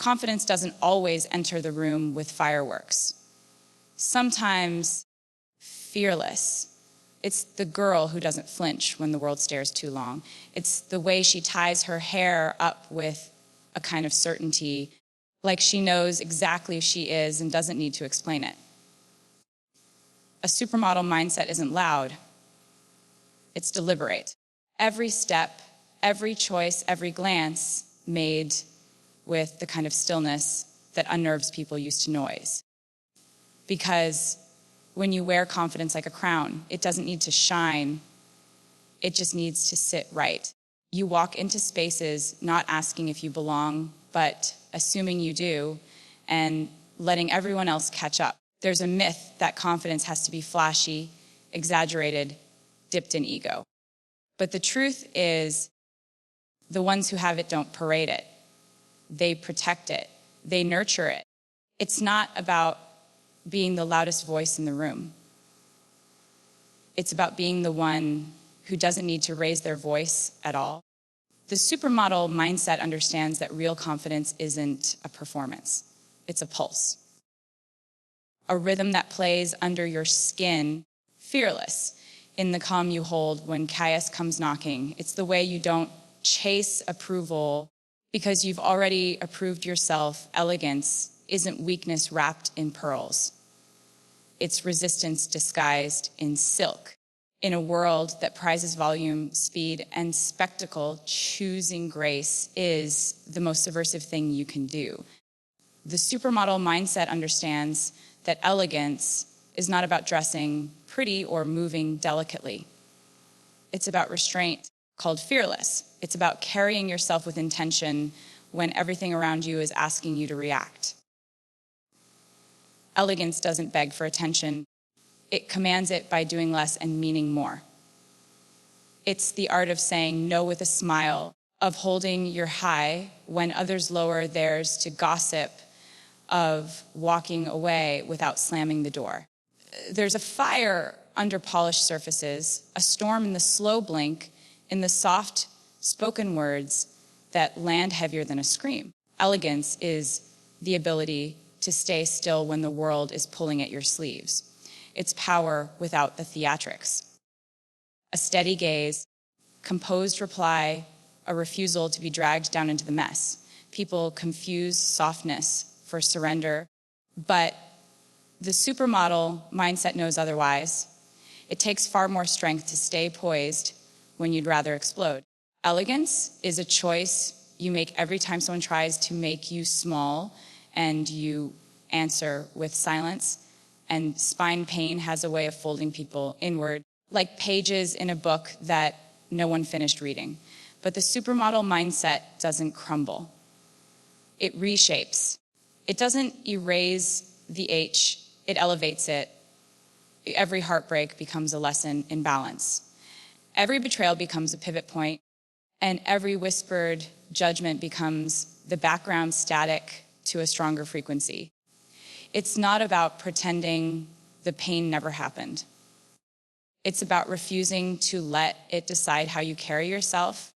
Confidence doesn't always enter the room with fireworks. Sometimes fearless. It's the girl who doesn't flinch when the world stares too long. It's the way she ties her hair up with a kind of certainty, like she knows exactly who she is and doesn't need to explain it. A supermodel mindset isn't loud. It's deliberate. Every step, every choice, every glance made with the kind of stillness that unnerves people used to noise. Because when you wear confidence like a crown, it doesn't need to shine. It just needs to sit right. You walk into spaces not asking if you belong, but assuming you do, and letting everyone else catch up. There's a myth that confidence has to be flashy, exaggerated, dipped in ego. But the truth is, the ones who have it don't parade it. They protect it. They nurture it. It's not about being the loudest voice in the room. It's about being the one who doesn't need to raise their voice at all. The supermodel mindset understands that real confidence isn't a performance. It's a pulse. A rhythm that plays under your skin, fearless, in the calm you hold when chaos comes knocking. It's the way you don't chase approval because you've already approved yourself. Elegance isn't weakness wrapped in pearls. It's resistance disguised in silk. In a world that prizes volume, speed, and spectacle, choosing grace is the most subversive thing you can do. The supermodel mindset understands that elegance is not about dressing pretty or moving delicately. It's about restraint, called fearless. It's about carrying yourself with intention when everything around you is asking you to react. Elegance doesn't beg for attention. It commands it by doing less and meaning more. It's the art of saying no with a smile, of holding your high when others lower theirs to gossip, of walking away without slamming the door. There's a fire under polished surfaces, a storm in the slow blink, in the soft spoken words that land heavier than a scream. Elegance is the ability to stay still when the world is pulling at your sleeves. It's power without the theatrics. A steady gaze, composed reply, a refusal to be dragged down into the mess. People confuse softness for surrender, but the supermodel mindset knows otherwise. It takes far more strength to stay poised when you'd rather explode. Elegance is a choice you make every time someone tries to make you small and you answer with silence. And spine pain has a way of folding people inward, like pages in a book that no one finished reading. But the supermodel mindset doesn't crumble. It reshapes. It doesn't erase the H, it elevates it. Every heartbreak becomes a lesson in balance. Every betrayal becomes a pivot point, and every whispered judgment becomes the background static to a stronger frequency. It's not about pretending the pain never happened. It's about refusing to let it decide how you carry yourself.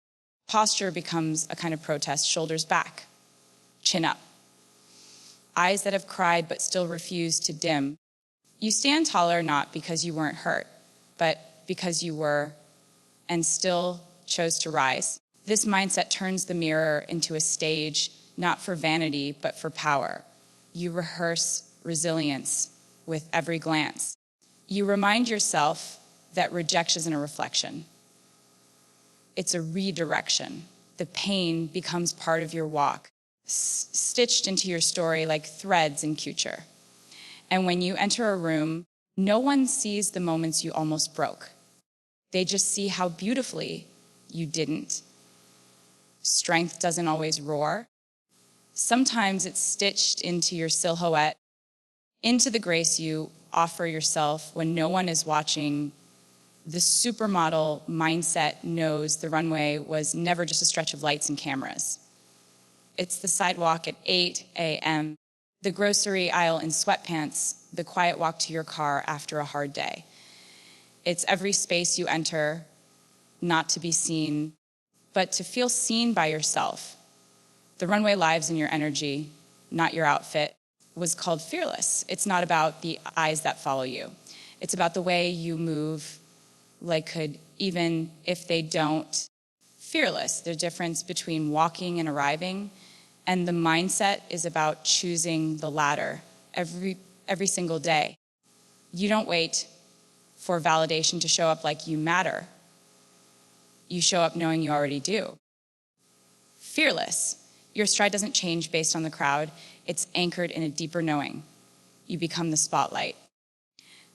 Posture becomes a kind of protest, shoulders back, chin up. Eyes that have cried but still refuse to dim. You stand taller not because you weren't hurt, but because you were and still chose to rise. This mindset turns the mirror into a stage, not for vanity, but for power. You rehearse resilience with every glance. You remind yourself that rejection isn't a reflection. It's a redirection. The pain becomes part of your walk, stitched into your story like threads in couture. And when you enter a room, no one sees the moments you almost broke. They just see how beautifully you didn't. Strength doesn't always roar. Sometimes it's stitched into your silhouette, into the grace you offer yourself when no one is watching. The supermodel mindset knows the runway was never just a stretch of lights and cameras. It's the sidewalk at 8 a.m., the grocery aisle in sweatpants, the quiet walk to your car after a hard day. It's every space you enter, not to be seen, but to feel seen by yourself. The runway lives in your energy, not your outfit, was called fearless. It's not about the eyes that follow you. It's about the way you move, even if they don't. Fearless, the difference between walking and arriving, and the mindset is about choosing the latter every single day. You don't wait for validation to show up like you matter. You show up knowing you already do. Fearless, your stride doesn't change based on the crowd. It's anchored in a deeper knowing. You become the spotlight.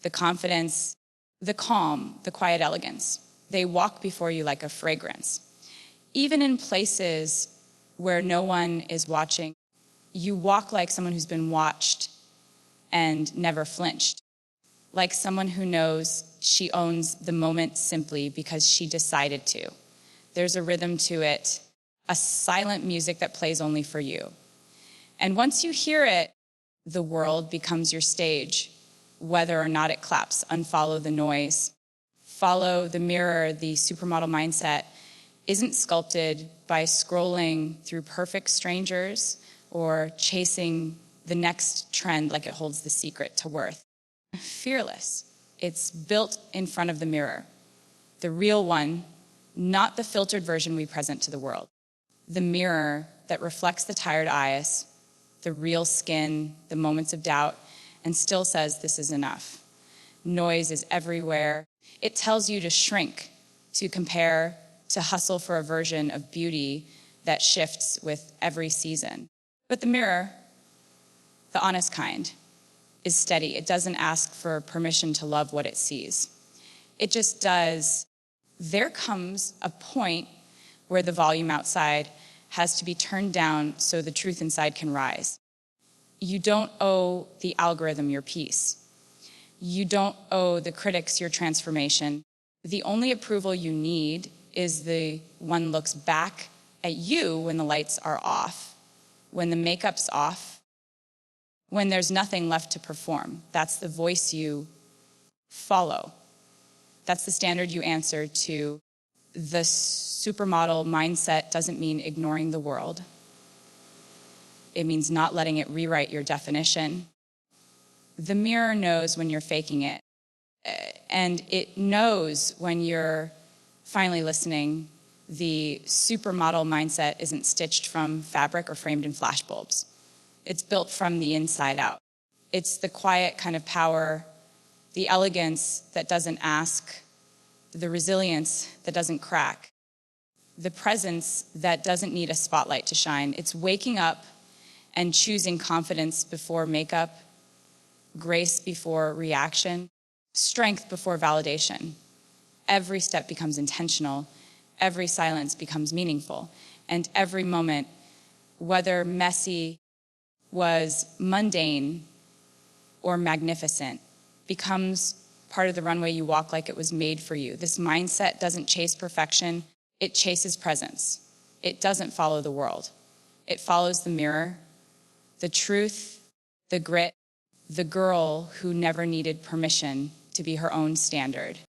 The confidence, the calm, the quiet elegance, they walk before you like a fragrance. Even in places where no one is watching, you walk like someone who's been watched and never flinched. Like someone who knows she owns the moment simply because she decided to. There's a rhythm to it, a silent music that plays only for you. And once you hear it, the world becomes your stage, whether or not it claps. Unfollow the noise. Follow the mirror. The supermodel mindset isn't sculpted by scrolling through perfect strangers or chasing the next trend like it holds the secret to worth. Fearless. It's built in front of the mirror. The real one, not the filtered version we present to the world. The mirror that reflects the tired eyes, the real skin, the moments of doubt, and still says this is enough. Noise is everywhere. It tells you to shrink, to compare, to hustle for a version of beauty that shifts with every season. But the mirror, the honest kind, is steady. It doesn't ask for permission to love what it sees. It just does. There comes a point where the volume outside has to be turned down so the truth inside can rise. You don't owe the algorithm your peace. You don't owe the critics your transformation. The only approval you need is the one looks back at you when the lights are off, when the makeup's off, when there's nothing left to perform. That's the voice you follow. That's the standard you answer to. The supermodel mindset doesn't mean ignoring the world. It means not letting it rewrite your definition. The mirror knows when you're faking it, and it knows when you're finally listening. The supermodel mindset isn't stitched from fabric or framed in flashbulbs. It's built from the inside out. It's the quiet kind of power, the elegance that doesn't ask, the resilience that doesn't crack, the presence that doesn't need a spotlight to shine. It's waking up and choosing confidence before makeup, grace before reaction, strength before validation. Every step becomes intentional. Every silence becomes meaningful. And every moment, whether messy, was mundane or magnificent, becomes part of the runway you walk like it was made for you. This mindset doesn't chase perfection. It chases presence. It doesn't follow the world. It follows the mirror, the truth, the grit, the girl who never needed permission to be her own standard.